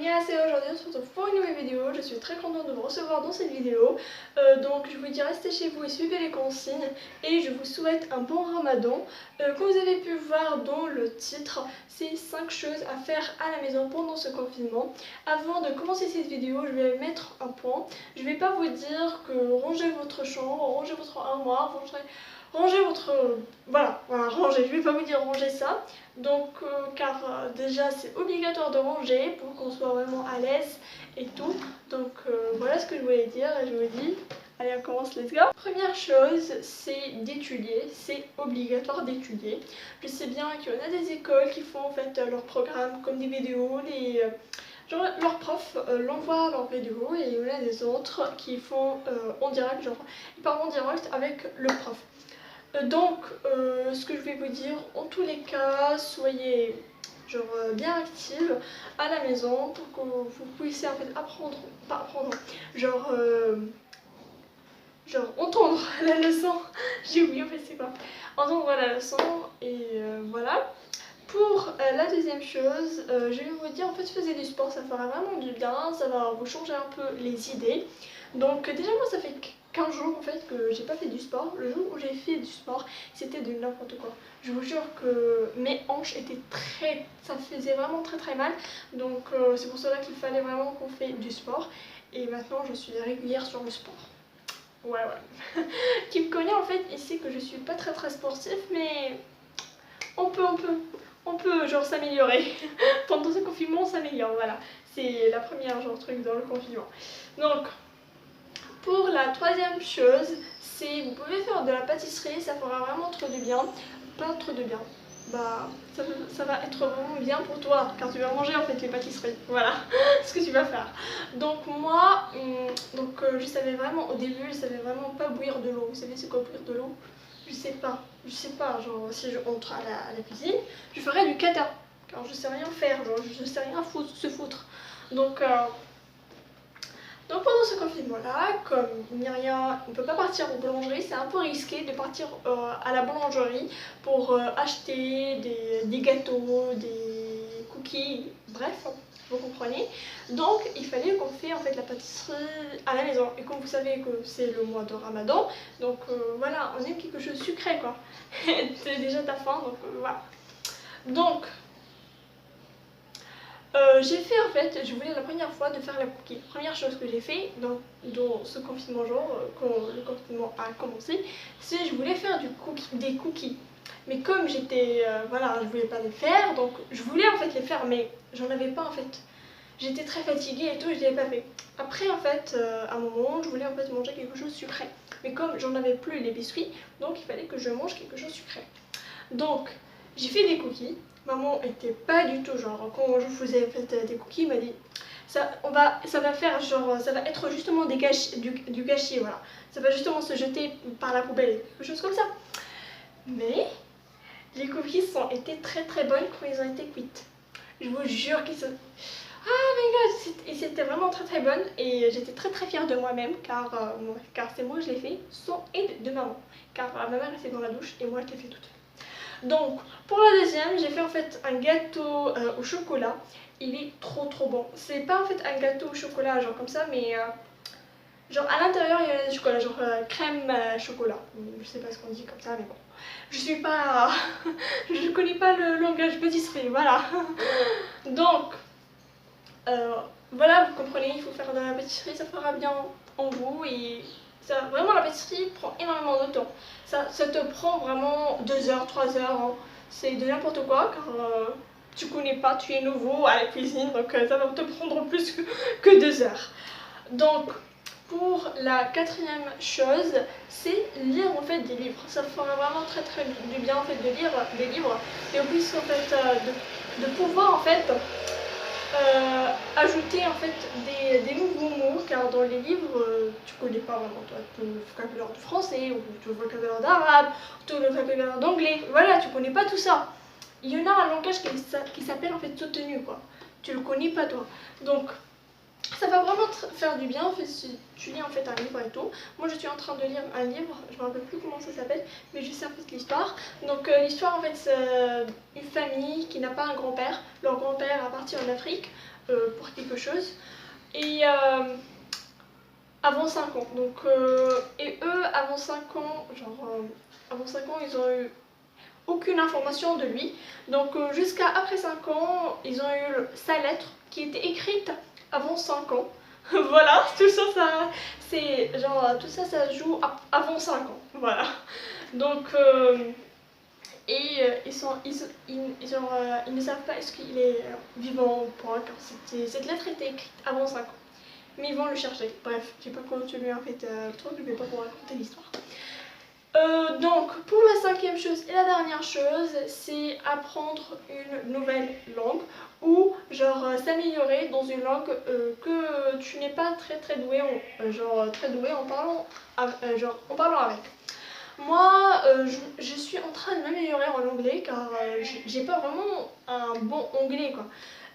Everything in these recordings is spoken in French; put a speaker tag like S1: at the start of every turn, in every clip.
S1: Annyeonghaseyo, aujourd'hui on se retrouve pour une nouvelle vidéo. Je suis très contente de vous recevoir dans cette vidéo. Donc je vous dis restez chez vous et suivez les consignes. Et je vous souhaite un bon ramadan. Comme vous avez pu voir dans le titre, c'est 5 choses à faire à la maison pendant ce confinement. Avant de commencer cette vidéo, je vais mettre un point. Je ne vais pas vous dire que rangez votre chambre, rangez votre armoire, rangez votre... Voilà, ranger. Je ne vais pas vous dire ranger ça. Donc, car déjà c'est obligatoire de ranger pour qu'on soit vraiment à l'aise et tout. Donc voilà ce que je voulais dire et je vous dis, allez on commence, let's go. Première chose, c'est d'étudier, c'est obligatoire d'étudier. Je sais bien qu'il y en a des écoles qui font en fait leur programme comme des vidéos, genre leurs profs l'envoient leurs vidéos et il y en a des autres qui font en direct, genre ils parlent en direct avec le prof. Donc, ce que je vais vous dire, en tous les cas, soyez bien active à la maison pour que vous puissiez en fait apprendre, pas apprendre, entendre la leçon. J'ai oublié en fait c'est quoi. Entendre la leçon et voilà. Pour la deuxième chose, je vais vous dire en fait faisez du sport, ça fera vraiment du bien, ça va vous changer un peu les idées. Donc déjà moi ça fait 15 jours en fait que j'ai pas fait du sport. Le jour où j'ai fait du sport c'était de n'importe quoi. Je vous jure que mes hanches étaient ça faisait vraiment très mal. Donc c'est pour cela qu'il fallait vraiment qu'on fait du sport. Et maintenant je suis régulière sur le sport. Ouais. Qui me connaît en fait il sait que je suis pas très sportive, mais on peut genre s'améliorer. Pendant ce confinement on s'améliore, voilà. C'est la première genre truc dans le confinement. Donc pour la troisième chose, c'est vous pouvez faire de la pâtisserie, ça fera vraiment trop de bien. Pas trop de bien. Bah ça va être vraiment bien pour toi car tu vas manger en fait les pâtisseries. Voilà ce que tu vas faire. Donc moi, je savais vraiment au début, je savais vraiment pas bouillir de l'eau. Vous savez c'est quoi bouillir de l'eau? Je sais pas, genre si je entre à la cuisine, je ferais du kata. Car je sais rien faire, genre je sais rien se foutre. Donc pendant ce confinement-là, comme il n'y a rien, on ne peut pas partir aux boulangeries, c'est un peu risqué de partir à la boulangerie pour acheter des gâteaux, des cookies, bref, vous comprenez. Donc il fallait qu'on fait en fait la pâtisserie à la maison. Et comme vous savez que c'est le mois de Ramadan, donc voilà, on aime quelque chose de sucré quoi. C'est déjà ta faim, donc voilà. Donc j'ai fait en fait, je voulais la première fois de faire la cookie. Première chose que j'ai fait dans ce confinement quand le confinement a commencé, c'est je voulais faire des cookies. Mais comme j'étais, voilà, je voulais pas les faire, donc je voulais en fait les faire, mais j'en avais pas en fait. J'étais très fatiguée et tout, je l'avais pas fait. Après en fait, à un moment, je voulais en fait manger quelque chose de sucré. Mais comme j'en avais plus les biscuits, donc il fallait que je mange quelque chose de sucré. Donc j'ai fait des cookies. Maman était pas du tout genre quand je faisais en fait, des cookies, elle m'a dit ça va faire genre ça va être justement du gâchis, voilà. Ça va justement se jeter par la poubelle, quelque chose comme ça. Mais les cookies ont été très bonnes quand ils ont été cuites. Je vous jure qu'ils sont... Ah my god, c'était vraiment très bonne et j'étais très fière de moi-même car c'est moi que je l'ai fait sans aide de maman. Car ma mère était dans la douche et moi je l'ai fait toute seule. Donc pour la deuxième, j'ai fait en fait un gâteau au chocolat. Il est trop bon. C'est pas en fait un gâteau au chocolat genre comme ça, mais genre à l'intérieur il y a du chocolat, genre crème chocolat. Je sais pas ce qu'on dit comme ça, mais bon. Je suis pas... je connais pas le langage pâtisserie, voilà. Donc voilà, vous comprenez, il faut faire de la pâtisserie, ça fera bien en vous et ça, vraiment la pâtisserie prend énormément de temps. Ça te prend vraiment 2 heures, 3 heures, hein. C'est de n'importe quoi car tu connais pas, tu es nouveau à la cuisine, donc ça va te prendre plus que 2 heures. Donc pour la quatrième chose, c'est lire en fait des livres. Ça fera vraiment très du bien en fait de lire des livres et en plus en fait de pouvoir en fait ajouter en fait des nouveaux mots car dans les livres tu connais pas vraiment toi, tout le vocabulaire du français ou tout le vocabulaire d'arabe, tout le vocabulaire d'anglais, voilà tu connais pas tout ça. Il y en a un langage qui s'appelle en fait soutenu quoi, tu le connais pas toi. Donc ça va vraiment faire du bien en fait si tu lis en fait un livre et tout. Moi je suis en train de lire un livre, je me rappelle plus comment ça s'appelle, mais je sais en fait l'histoire. Donc l'histoire en fait c'est une famille qui n'a pas un grand-père. Leur grand-père est parti en Afrique pour quelque chose. Et avant 5 ans. Donc, et eux, avant 5 ans, avant 5 ans, ils ont eu aucune information de lui. Donc jusqu'à après 5 ans, ils ont eu sa lettre qui était écrite avant 5 ans. Voilà, tout ça, c'est genre, tout ça, ça joue avant 5 ans. Voilà. Donc, ils ne savent pas est-ce qu'il est vivant ou pas, car cette lettre était écrite avant 5 ans. Mais ils vont le chercher. Bref, j'ai pas continué en fait le truc, je vais pas vous raconter l'histoire. Donc, pour la cinquième chose et la dernière chose, c'est apprendre une nouvelle langue ou genre s'améliorer dans une langue que tu n'es pas très doué en parlant avec. Moi, je suis en train de m'améliorer en anglais car j'ai pas vraiment un bon anglais quoi.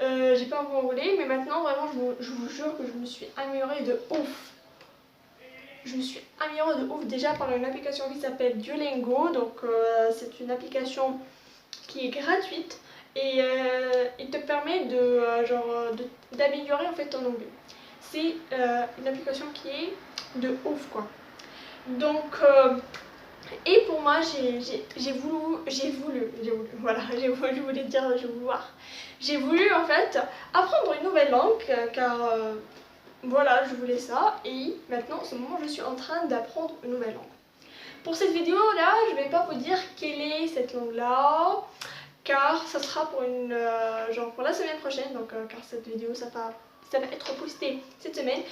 S1: J'ai pas un bon anglais, mais maintenant vraiment je vous jure que je me suis améliorée de ouf. Je me suis améliorée de ouf déjà par une application qui s'appelle Duolingo. Donc c'est une application qui est gratuite et il te permet d'améliorer en fait ton anglais. C'est une application qui est de ouf quoi. Donc et pour moi j'ai voulu en fait apprendre une nouvelle langue car voilà, je voulais ça et maintenant en ce moment je suis en train d'apprendre une nouvelle langue. Pour cette vidéo là, je vais pas vous dire quelle est cette langue là car ça sera pour pour la semaine prochaine, donc car cette vidéo ça va être posté cette semaine,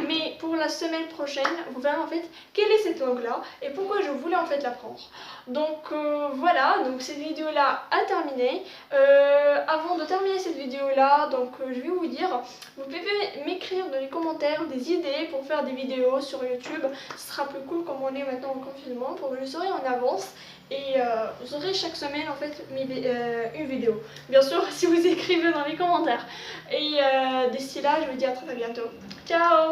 S1: mais pour la semaine prochaine vous verrez en fait quelle est cette langue là et pourquoi je voulais en fait l'apprendre. Donc voilà, donc cette vidéo là a terminé. Avant de terminer cette vidéo là, donc je vais vous dire, vous pouvez m'écrire dans les commentaires des idées pour faire des vidéos sur YouTube. Ce sera plus cool comme on est maintenant en confinement, pour que je serai en avance et vous aurez chaque semaine en fait une vidéo. Bien sûr si vous écrivez dans les commentaires. Et d'ici là, je vous dis à très bientôt. Ciao!